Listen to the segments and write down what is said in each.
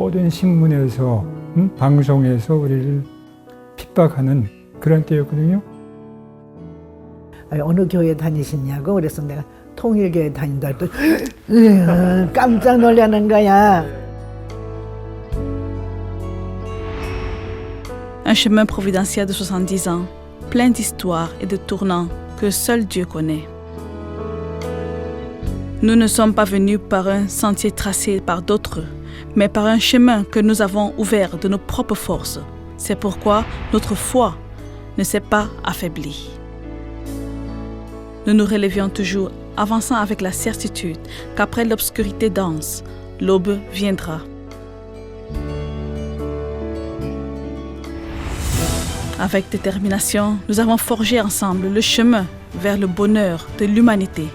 모든 신문에서 방송에서 우리를 핍박하는 그런 때였거든요. 어느 교회 다니시냐고 그래서 내가 통일교회 다닌다 했더니 깜짝 놀라는 거야. Un chemin providentiel de 70 ans, plein d'histoires et de tournants que seul Dieu connaît. Nous ne sommes pas venus par un sentier tracé par d'autres, mais par un chemin que nous avons ouvert de nos propres forces. C'est pourquoi notre foi ne s'est pas affaiblie. Nous nous relevions toujours, avançant avec la certitude qu'après l'obscurité dense, l'aube viendra. Avec détermination, nous avons forgé ensemble le chemin vers le bonheur de l'humanité,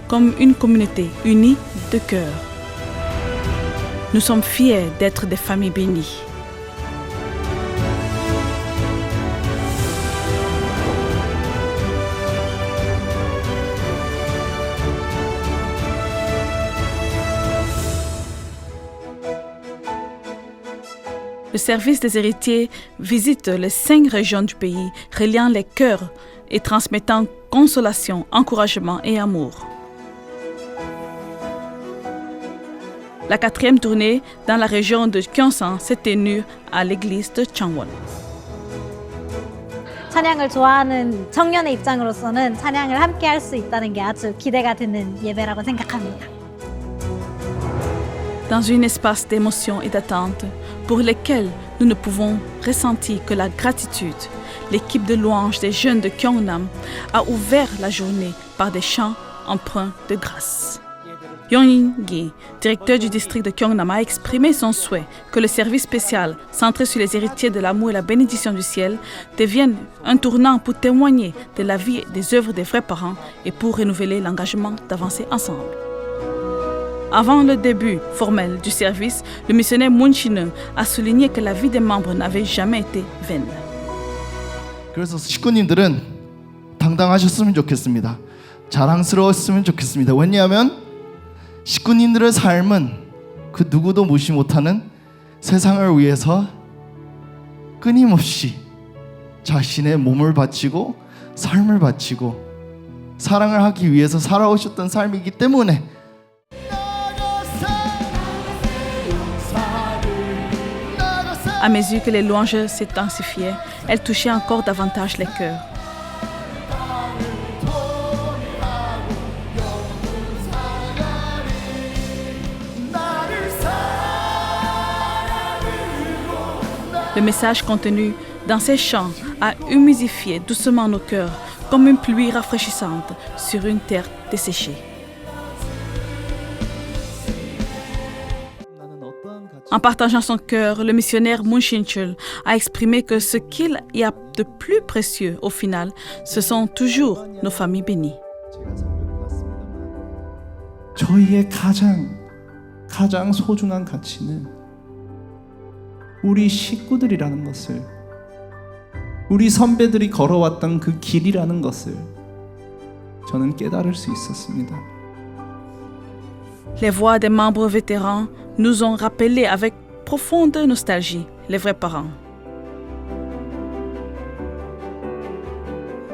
comme une communauté unie de cœur. Nous sommes fiers d'être des familles bénies. Le service des héritiers visite les 5 régions du pays, reliant les cœurs et transmettant consolation, encouragement et amour. La 4e tournée dans la région de Gyeongsan s'est tenue à l'église de Changwon. 찬양을 좋아하는 청년의 입장으로서는 찬양을 함께 할 수 있다는 게 아주 기대가 되는 예배라고 생각합니다. Dans un espace d'émotion et d'attente pour lesquels nous ne pouvons ressentir que la gratitude, l'équipe de louanges des jeunes de Gyeongnam a ouvert la journée par des chants empreints de grâce. Yong In-gi, directeur du district de Gyeongnam, a exprimé son souhait que le service spécial centré sur les héritiers de l'amour et la bénédiction du ciel devienne un tournant pour témoigner de la vie et des œuvres des vrais parents et pour renouveler l'engagement d'avancer ensemble. Avant le début formel du service, le missionnaire Moon Shin-eun a souligné que la vie des membres n'avait jamais été vaine. 그래서 식구님들은 당당하셨으면 좋겠습니다. 자랑스러웠으면 좋겠습니다. 왜냐하면 식구님들의 삶은 그 누구도 무시 못하는 세상을 위해서 끊임없이 자신의 몸을 바치고 삶을 바치고 사랑을 하기 위해서 살아오셨던 삶이기 때문에 À mesure que les louanges s'intensifiaient, elles touchaient encore davantage les cœurs. Le message contenu dans ces chants a humidifié doucement nos cœurs comme une pluie rafraîchissante sur une terre desséchée. En partageant son cœur, le missionnaire Moon Shin-chul a exprimé que ce qu'il y a de plus précieux au final, ce sont toujours nos familles bénies. 저희의 가장 소중한 가치는 우리 식구들이라는 것을, 우리 선배들이 걸어왔던 그 길이라는 것을 저는 깨달을 수 있었습니다. Les voix des membres vétérans nous ont rappelé avec profonde nostalgie les vrais parents.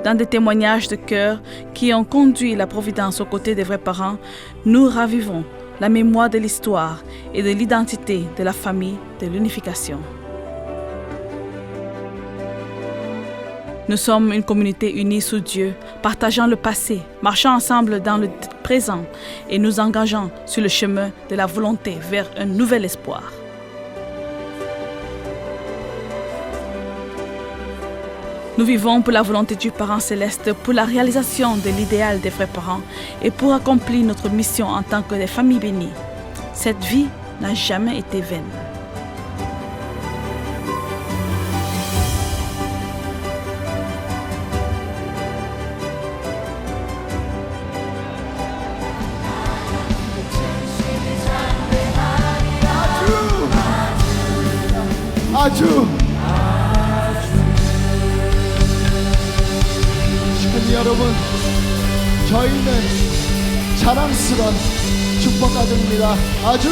Dans des témoignages de cœur qui ont conduit la Providence aux côtés des vrais parents, nous ravivons la mémoire de l'histoire et de l'identité de la famille de l'unification. Nous sommes une communauté unie sous Dieu, partageant le passé, marchant ensemble dans le présent et nous engageant sur le chemin de la volonté vers un nouvel espoir. Nous vivons pour la volonté du Parent Céleste, pour la réalisation de l'idéal des vrais parents et pour accomplir notre mission en tant que des familles bénies. Cette vie n'a jamais été vaine. 아주 시간이 여러분, 저희는 자랑스러운 축복 가정입니다. 아주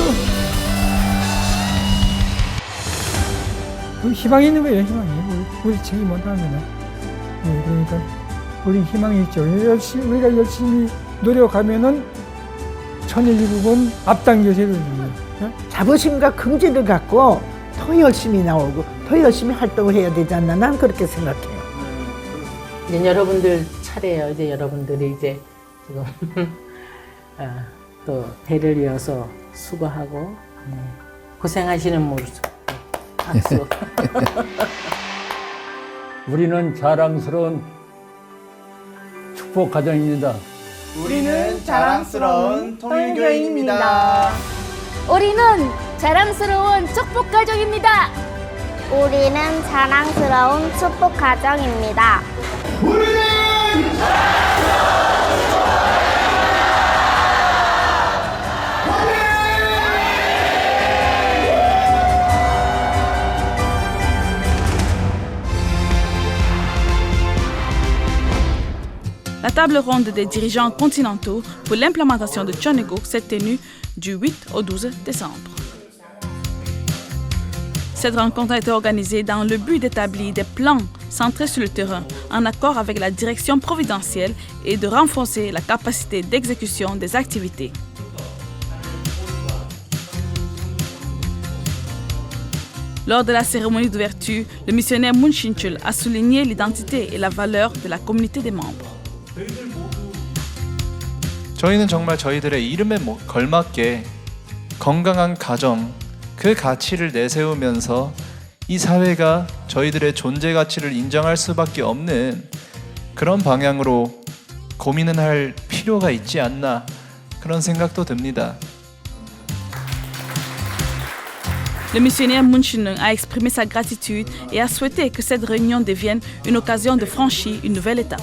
희망이 있는 거예요, 희망이. 우리 책임 못하면은. 예, 그러니까 우리 희망이 있죠. 우리가 열심히 노력하면은 천일국은 앞당겨서 되거든요. 예? 자부심과 긍지를 갖고 더 열심히 나오고 더 열심히 활동을 해야 되지 않나 난 그렇게 생각해요. 이제 여러분들 차례예요. 이제 여러분들이 이제 지금 또 대를 이어서 수고하고 고생하시는 모습 박수. 우리는 자랑스러운 축복 가정입니다. 우리는 자랑스러운 통일교인입니다. 우리는 자랑스러운 축복 가정입니다. 우리는 자랑스러운 축복 가정입니다. La table ronde des dirigeants continentaux pour l'implémentation de Choneguk s'est tenue du 8 au 12 décembre. Cette rencontre a été organisée dans le but d'établir des plans centrés sur le terrain, en accord avec la direction providentielle et de renforcer la capacité d'exécution des activités. Lors de la cérémonie d'ouverture, le missionnaire Moon Shin-chul a souligné l'identité et la valeur de la communauté des membres. 저희는 정말 저희들의 이름에 걸맞게 건강한 가정, 그 가치를 내세우면서 이 사회가 저희들의 존재 가치를 인정할 수밖에 없는 그런 방향으로 고민은 할 필요가 있지 않나 그런 생각도 듭니다. Le missionnaire Moon Shin-leung a exprimé sa gratitude et a souhaité que cette réunion devienne une occasion de franchir une nouvelle étape.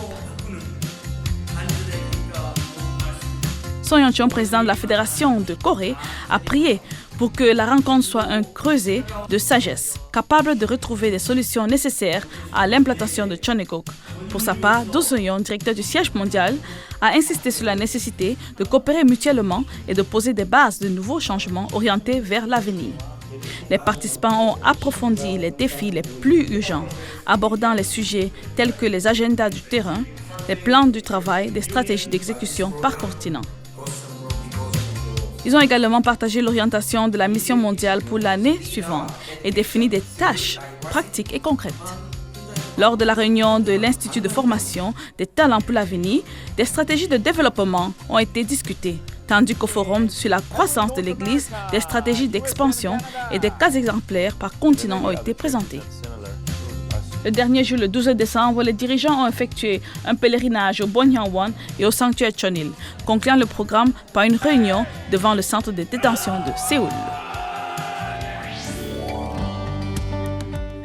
Son Yeon-cheon, président de la Fédération de Corée, a prié pour que la rencontre soit un creuset de sagesse, capable de retrouver des solutions nécessaires à l'implantation de Choneguk. Pour sa part, Do Soo-yeon, directeur du siège mondial, a insisté sur la nécessité de coopérer mutuellement et de poser des bases de nouveaux changements orientés vers l'avenir. Les participants ont approfondi les défis les plus urgents, abordant les sujets tels que les agendas du terrain, les plans du travail, des stratégies d'exécution par continent. Ils ont également partagé l'orientation de la mission mondiale pour l'année suivante et défini des tâches pratiques et concrètes. Lors de la réunion de l'Institut de formation des talents pour l'avenir, des stratégies de développement ont été discutées, tandis qu'au forum sur la croissance de l'Église, des stratégies d'expansion et des cas exemplaires par continent ont été présentés. Le dernier jour, le 12 décembre, les dirigeants ont effectué un pèlerinage au Bonhyangwon et au sanctuaire Chonil, concluant le programme par une réunion devant le centre de détention de Séoul.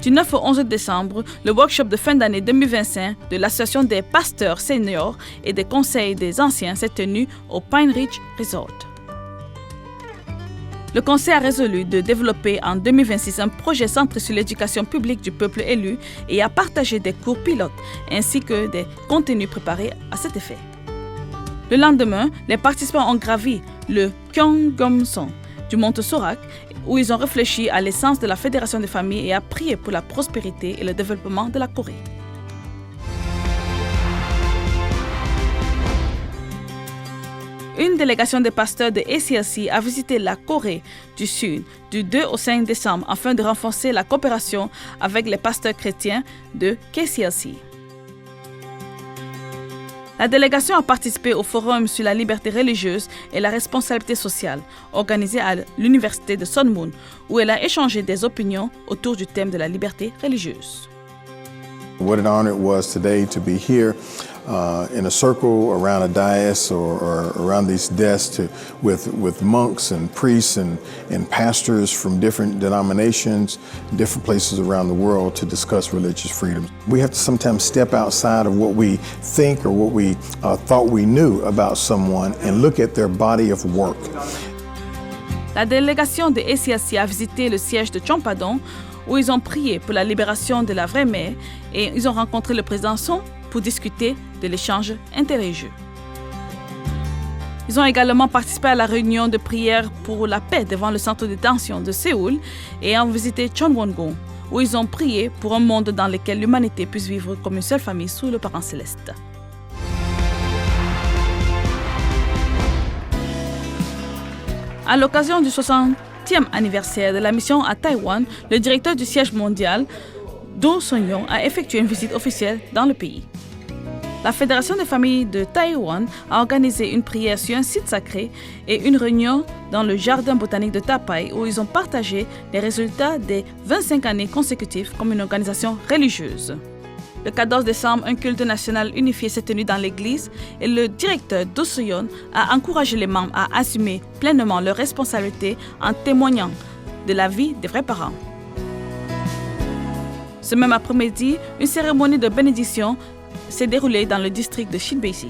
Du 9 au 11 décembre, le workshop de fin d'année 2025 de l'Association des pasteurs seniors et des conseils des anciens s'est tenu au Pine Ridge Resort. Le Conseil a résolu de développer en 2026 un projet centré sur l'éducation publique du peuple élu et a partagé des cours pilotes ainsi que des contenus préparés à cet effet. Le lendemain, les participants ont gravi le Gyeonggumsan du mont Sorak où ils ont réfléchi à l'essence de la Fédération des familles et a prié pour la prospérité et le développement de la Corée. Une délégation des pasteurs de ACLC a visité la Corée du Sud du 2 au 5 décembre afin de renforcer la coopération avec les pasteurs chrétiens de KCLC. La délégation a participé au forum sur la liberté religieuse et la responsabilité sociale, organisé à l'université de Sunmun, où elle a échangé des opinions autour du thème de la liberté religieuse. What an honor it was today to be here in a circle around a dais or around these desks with monks and priests and pastors from different denominations, different places around the world to discuss religious freedom. We have to sometimes step outside of what we think or what we thought we knew about someone and look at their body of work. La délégation de ACLC a visité le siège de Chompadong, où ils ont prié pour la libération de la vraie mère et ils ont rencontré le président Son pour discuter de l'échange interreligieux. Ils ont également participé à la réunion de prière pour la paix devant le centre de détention de Séoul et ont visité Chonwon-gung, où ils ont prié pour un monde dans lequel l'humanité puisse vivre comme une seule famille sous le Parent céleste. À l'occasion du 60e anniversaire de la mission à Taïwan, le directeur du siège mondial, Do Sung-yong, a effectué une visite officielle dans le pays. La Fédération des familles de Taïwan a organisé une prière sur un site sacré et une réunion dans le jardin botanique de Tapai où ils ont partagé les résultats des 25 années consécutives comme une organisation religieuse. Le 14 décembre, un culte national unifié s'est tenu dans l'église et le directeur Do Sung-yong a encouragé les membres à assumer pleinement leurs responsabilités en témoignant de la vie des vrais parents. Ce même après-midi, une cérémonie de bénédiction s'est déroulée dans le district de Shinbei-si.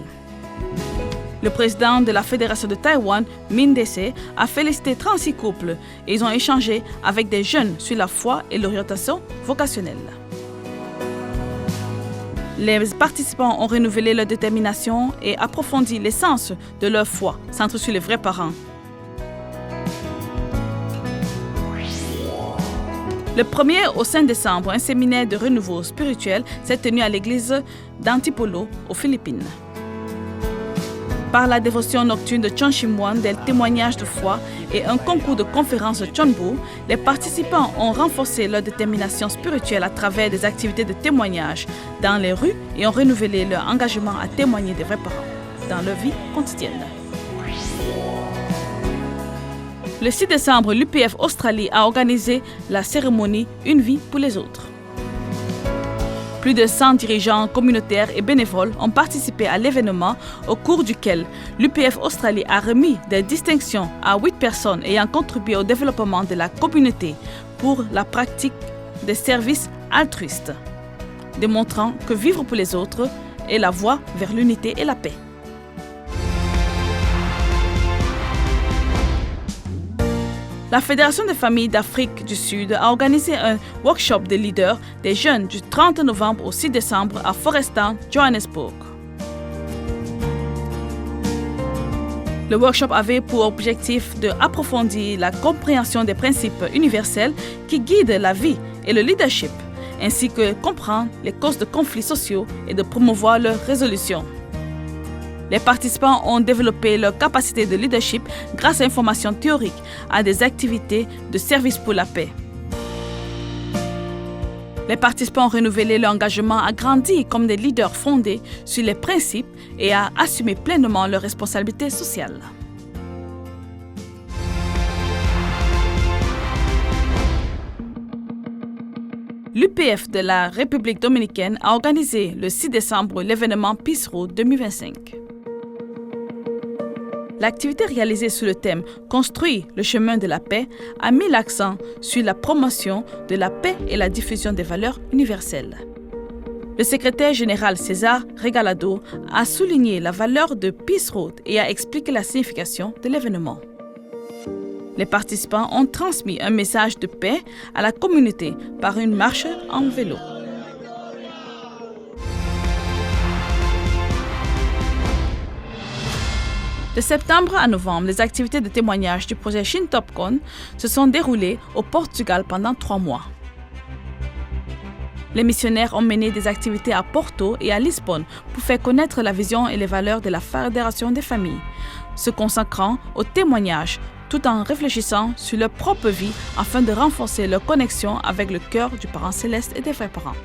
Le président de la Fédération de Taïwan, Min Dae-se, a félicité 36 couples et ils ont échangé avec des jeunes sur la foi et l'orientation vocationnelle. Les participants ont renouvelé leur détermination et approfondi l'essence de leur foi, centrée sur les vrais parents. Le 1er au 5 décembre, un séminaire de renouveau spirituel s'est tenu à l'église d'Antipolo, aux Philippines. Par la dévotion nocturne de Chonshimwan, des témoignages de foi et un concours de conférences de Chonbu, les participants ont renforcé leur détermination spirituelle à travers des activités de témoignage dans les rues et ont renouvelé leur engagement à témoigner des vrais parents dans leur vie quotidienne. Le 6 décembre, l'UPF Australie a organisé la cérémonie Une vie pour les autres. Plus de 100 dirigeants communautaires et bénévoles ont participé à l'événement au cours duquel l'UPF Australie a remis des distinctions à 8 personnes ayant contribué au développement de la communauté pour la pratique des services altruistes, démontrant que vivre pour les autres est la voie vers l'unité et la paix. La Fédération des familles d'Afrique du Sud a organisé un workshop de leaders des jeunes du 30 novembre au 6 décembre à Forest Town, Johannesburg. Le workshop avait pour objectif d'approfondir la compréhension des principes universels qui guident la vie et le leadership, ainsi que comprendre les causes de conflits sociaux et de promouvoir leur résolution. Les participants ont développé leur capacité de leadership grâce à une formation théorique à des activités de service pour la paix. Les participants ont renouvelé leur engagement à grandir comme des leaders fondés sur les principes et à assumer pleinement leurs responsabilités sociales. L'UPF de la République dominicaine a organisé le 6 décembre l'événement Peace Road 2025. L'activité réalisée sous le thème « Construire le chemin de la paix » a mis l'accent sur la promotion de la paix et la diffusion des valeurs universelles. Le secrétaire général César Regalado a souligné la valeur de Peace Road et a expliqué la signification de l'événement. Les participants ont transmis un message de paix à la communauté par une marche en vélo. De septembre à novembre, les activités de témoignage du projet Shintopcon se sont déroulées au Portugal pendant 3 mois. Les missionnaires ont mené des activités à Porto et à Lisbonne pour faire connaître la vision et les valeurs de la Fédération des familles, se consacrant au témoignage tout en réfléchissant sur leur propre vie afin de renforcer leur connexion avec le cœur du Parent céleste et des vrais parents.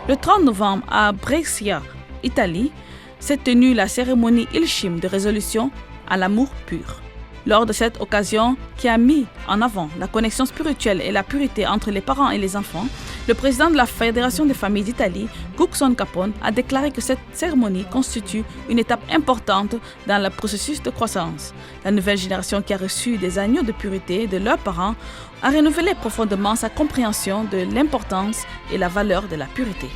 Le 30 novembre, à Brescia, Italie, s'est tenue la cérémonie Ilshim de résolution à l'amour pur. Lors de cette occasion qui a mis en avant la connexion spirituelle et la pureté entre les parents et les enfants, le président de la Fédération des familles d'Italie, Gukson Capone, a déclaré que cette cérémonie constitue une étape importante dans le processus de croissance. La nouvelle génération qui a reçu des agneaux de pureté de leurs parents a renouvelé profondément sa compréhension de l'importance et la valeur de la pureté.